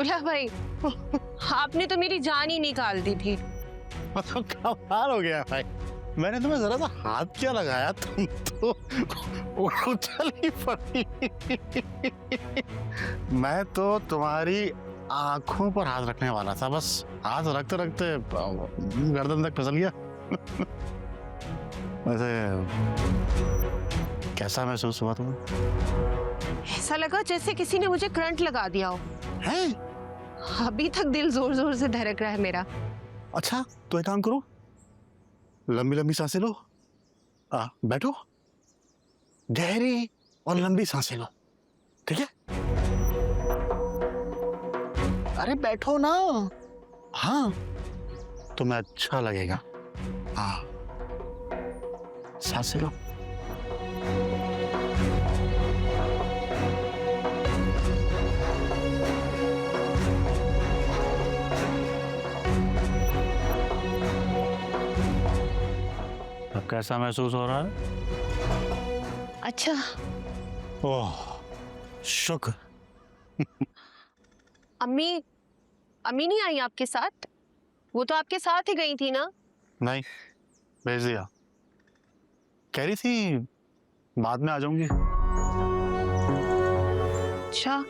दूल्हा भाई, आपने तो मेरी जान ही निकाल दी थी। मतलब कमाल हो गया भाई, मैंने तुम्हें जरा सा हाथ क्या लगाया, तुम तो उछल ही पड़ी। मैं तो तुम्हारी आंखों पर हाथ रखने वाला था, बस हाथ रखते रखते गर्दन तक फिसल गया। वैसे कैसा महसूस हुआ तुम्हें? ऐसा लगा जैसे किसी ने मुझे करंट लगा दिया हो। है? अभी तक दिल जोर जोर से धड़क रहा है मेरा। अच्छा तो एक काम करो, लंबी लंबी सांसें लो, बैठो, गहरी और लंबी सांसें लो, ठीक है? अरे बैठो ना। हाँ, तुम्हें अच्छा लगेगा। हाँ, सांसें लो। अब कैसा महसूस हो रहा है? अच्छा। ओह, शुक्र। अम्मी, अम्मी नहीं आई आपके साथ? वो तो आपके साथ ही गई थी ना? नहीं, भेज दिया। कह रही थी बाद में आ जाऊंगी। अच्छा।